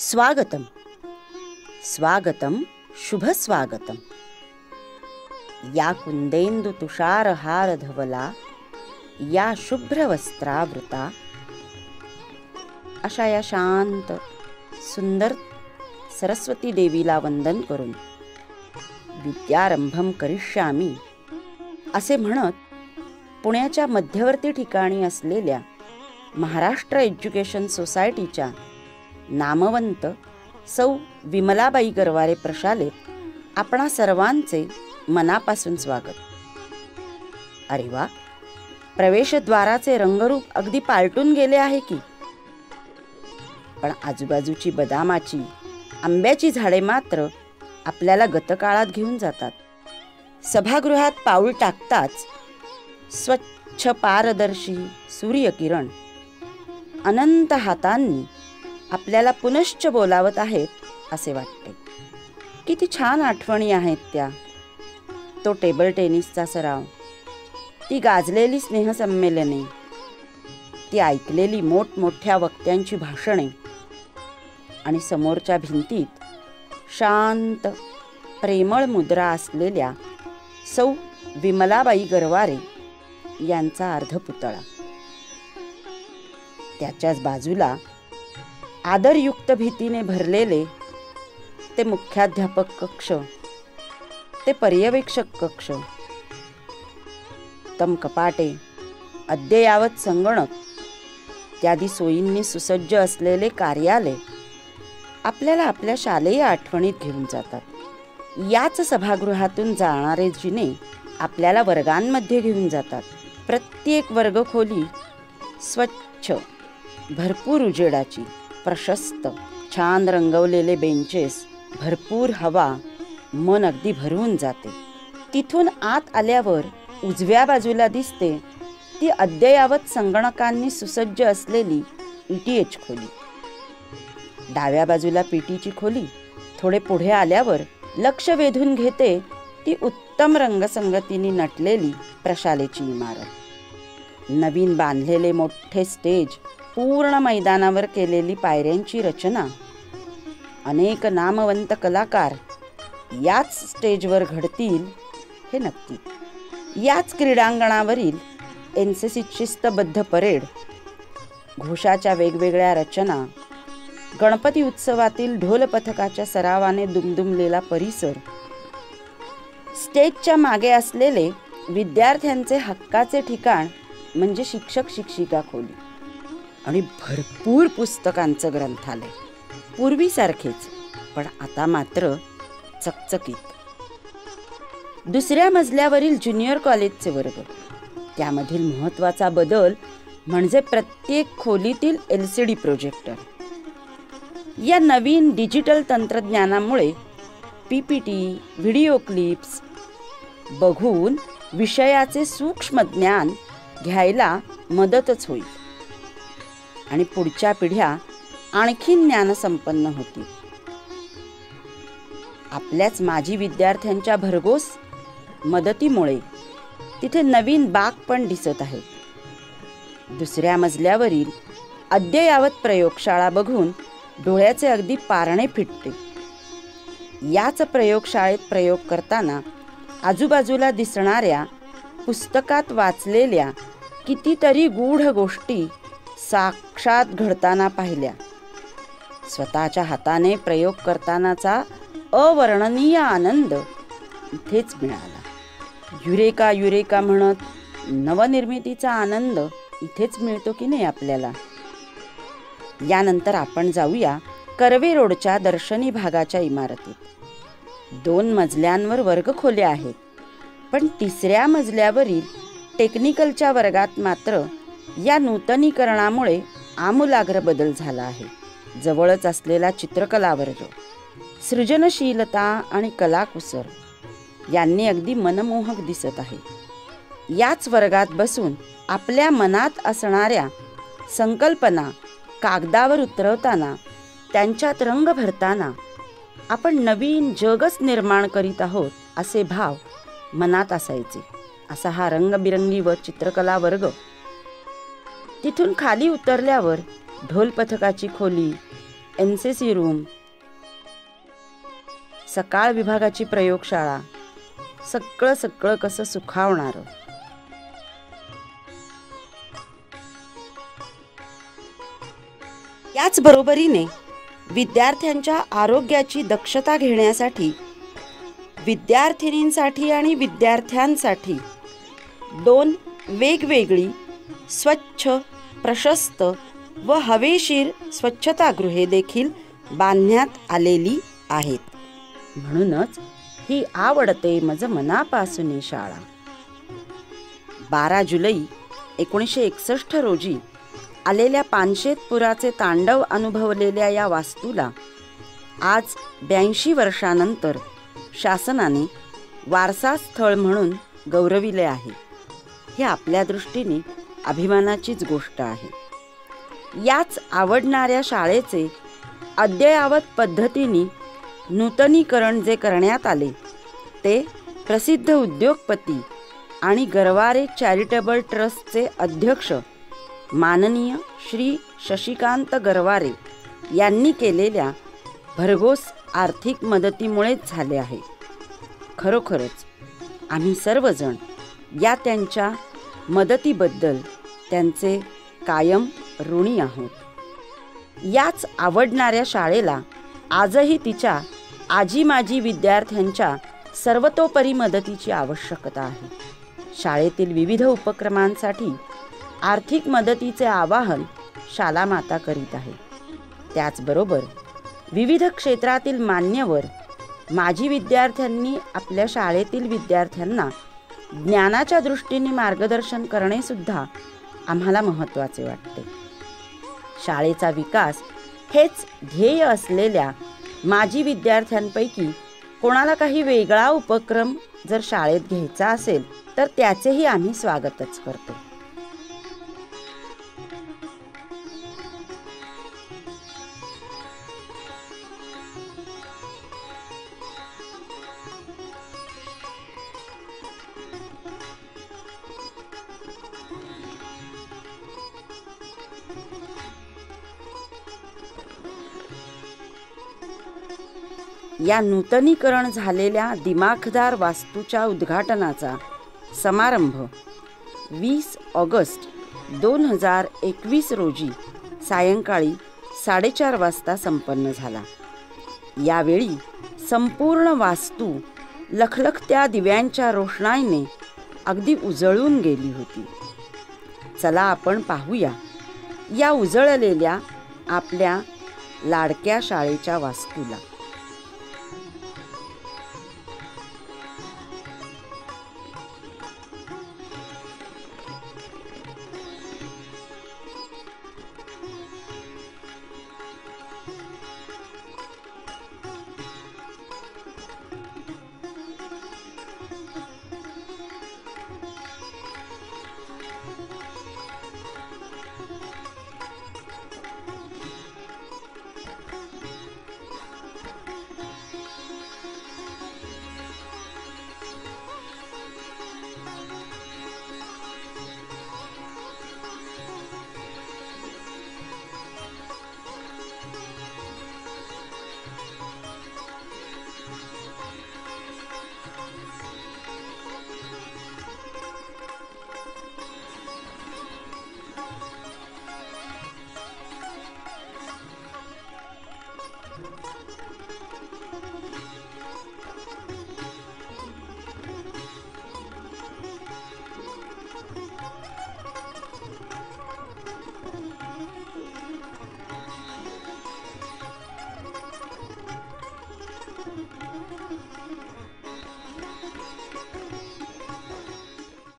स्वागतम स्वागतम शुभ स्वागतम. या कुंदेंदु तुषारहार धवला या शुभ्रवस्त्रावृता, अशा या शांत सुंदर सरस्वती देवीला वंदन करून विद्यारंभम करिष्यामी असे म्हणत पुण्याच्या मध्यवर्ती ठिकाणी असलेल्या महाराष्ट्र एज्युकेशन सोसायटीच्या नामवंत सौ विमलाबाई गरवारे प्रशालेत आपणा सर्वांचे मनापासून स्वागत. अरे वा, प्रवेशद्वाराचे रंगरूप अगदी पालटून गेले आहे की, पण आजूबाजूची बदामाची आंब्याची झाडे मात्र आपल्याला गतकाळात घेऊन जातात. सभागृहात पाऊल टाकताच स्वच्छ पारदर्शी सूर्यकिरण अनंत हातांनी आपल्याला पुनश्च बोलावत आहेत असे वाटते. किती छान आठवणी आहेत त्या. तो टेबल टेनिसचा सराव, ती गाजलेली स्नेहसंमेलने, ती ऐकलेली मोठमोठ्या वक्त्यांची भाषणे आणि समोरच्या भिंतीत शांत प्रेमळ मुद्रा असलेल्या सौ विमलाबाई गरवारे यांचा अर्धपुतळा. त्याच्याच बाजूला आदरयुक्त भीतीने भरलेले ते मुख्याध्यापक कक्ष, ते पर्यवेक्षक कक्ष, तम कपाटे, अद्ययावत संगणक इत्यादी सोयींनी सुसज्ज असलेले कार्यालय आपल्याला आपल्या शालेय आठवणीत घेऊन जातात. याच सभागृहातून जाणारे जिने आपल्याला वर्गांमध्ये घेऊन जातात. प्रत्येक वर्गखोली स्वच्छ, भरपूर उजेडाची, प्रशस्त, छान रंगवलेले बेंचेस, भरपूर हवा, मन अगदी भरून जाते. तिथून आत आल्यावर उजव्या बाजूला दिसते ती अद्ययावत संगणकांनी सुसज्ज असलेली ETH खोली. डाव्या बाजूला पीटीची खोली. थोडे पुढे आल्यावर लक्ष वेधून घेते ती उत्तम रंगसंगतीने नटलेली प्रशालेची इमारत. नवीन बांधलेले मोठे स्टेज, पूर्ण मैदानावर केलेली पायऱ्यांची रचना, अनेक नामवंत कलाकार याच स्टेजवर घडतील हे नक्की. याच क्रीडांगणावरील NCC शिस्तबद्ध परेड, घोषाच्या वेगवेगळ्या रचना, गणपती उत्सवातील ढोल पथकाच्या सरावाने दुमदुमलेला परिसर, स्टेजच्या मागे असलेले विद्यार्थ्यांचे हक्काचे ठिकाण म्हणजे शिक्षक शिक्षिका खोली आणि भरपूर पुस्तकांचं ग्रंथालय. पूर्वीसारखेच, पण आता मात्र चकचकीत. दुसऱ्या मजल्यावरील ज्युनियर कॉलेजचे वर्ग, त्यामधील महत्त्वाचा बदल म्हणजे प्रत्येक खोलीतील LCD प्रोजेक्टर. या नवीन डिजिटल तंत्रज्ञानामुळे PPT, व्हिडिओ क्लिप्स बघून विषयाचे सूक्ष्म ज्ञान घ्यायला मदतच होईल आणि पुढच्या पिढ्या आणखी ज्ञानसंपन्न होतील. आपल्याच माजी विद्यार्थ्यांच्या भरघोस मदतीमुळे तिथे नवीन बाग पण दिसत आहे. दुसऱ्या मजल्यावरील अद्ययावत प्रयोगशाळा बघून डोळ्याचे अगदी पारणे फिटते. याच प्रयोगशाळेत प्रयोग करताना आजूबाजूला दिसणाऱ्या पुस्तकात वाचलेल्या कितीतरी गूढ गोष्टी साक्षात घडताना पाहिल्या. स्वतःच्या हाताने प्रयोग करतानाचा अवर्णनीय आनंद इथेच मिळाला. युरेका युरेका म्हणत नवनिर्मितीचा आनंद इथेच मिळतो की नाही आपल्याला. यानंतर आपण जाऊया कर्वे रोडच्या दर्शनी भागाच्या इमारतीत. 2 मजल्यांवर वर्गखोल्या आहेत, पण तिसऱ्या मजल्यावरील टेक्निकलच्या वर्गात मात्र या नूतनीकरणामुळे आमूलाग्र बदल झाला आहे. जवळच असलेला चित्रकला वर्ग, सृजनशीलता आणि कलाकुसर यांनी अगदी मनमोहक दिसत आहे. याच वर्गात बसून आपल्या मनात असणाऱ्या संकल्पना कागदावर उतरवताना, त्यांच्यात रंग भरताना आपण नवीन जगच निर्माण करीत आहोत असे भाव मनात असायचे. असा हा रंगबिरंगी व चित्रकला वर्ग. तिथून खाली उतरल्यावर ढोल पथकाची खोली, NCC रूम, सकाळ विभागाची प्रयोगशाळा, सगळं कसं सुखावणारं. याच बरोबरीने विद्यार्थ्यांच्या आरोग्याची दक्षता घेण्यासाठी विद्यार्थिनींसाठी आणि विद्यार्थ्यांसाठी 2 वेगवेगळी स्वच्छ, प्रशस्त व हवेशीर स्वच्छतागृहे देखील बांधण्यात आलेली आहेत. म्हणूनच ही आवडते मज मनापासून शाळा. 12 जुलै 1961 रोजी आलेल्या पानशेत पुराचे तांडव अनुभवलेल्या या वास्तूला आज 82 वर्षानंतर शासनाने वारसा स्थळ म्हणून गौरविले आहे. हे आपल्या दृष्टीने अभिमानाचीच गोष्ट आहे. याच आवडणाऱ्या शाळेचे अद्ययावत पद्धतीने नूतनीकरण जे करण्यात आले ते प्रसिद्ध उद्योगपती आणि गरवारे चॅरिटेबल ट्रस्टचे अध्यक्ष माननीय श्री शशिकांत गरवारे यांनी केलेल्या भरघोस आर्थिक मदतीमुळेच झाले आहे. खरोखरच आम्ही सर्वजण या त्यांच्या मदतीबद्दल त्यांचे कायम ऋणी आहोत. याच आवडणाऱ्या शाळेला आजही तिच्या आजी माजी विद्यार्थ्यांच्या सर्वतोपरी मदतीची आवश्यकता आहे. शाळेतील विविध उपक्रमांसाठी आर्थिक मदतीचे आवाहन शाला माता करीत आहे. त्याचबरोबर विविध क्षेत्रातील मान्यवर माजी विद्यार्थ्यांनी आपल्या शाळेतील विद्यार्थ्यांना ज्ञानाच्या दृष्टीने मार्गदर्शन करणे सुद्धा आम्हाला महत्त्वाचे वाटते. शाळेचा विकास हेच ध्येय असलेल्या माजी विद्यार्थ्यांपैकी कोणाला काही वेगळा उपक्रम जर शाळेत घ्यायचा असेल तर त्याचेही आम्ही स्वागतच करतो. या नूतनीकरण झालेल्या दिमाखदार वास्तूच्या उद्घाटनाचा समारंभ 20 ऑगस्ट 2021 रोजी सायंकाळी 4:30 वाजता संपन्न झाला. यावेळी संपूर्ण वास्तू लखलखत्या दिव्यांच्या रोषणाईने अगदी उजळून गेली होती. चला आपण पाहूया या उजळलेल्या आपल्या लाडक्या शाळेच्या वास्तूला.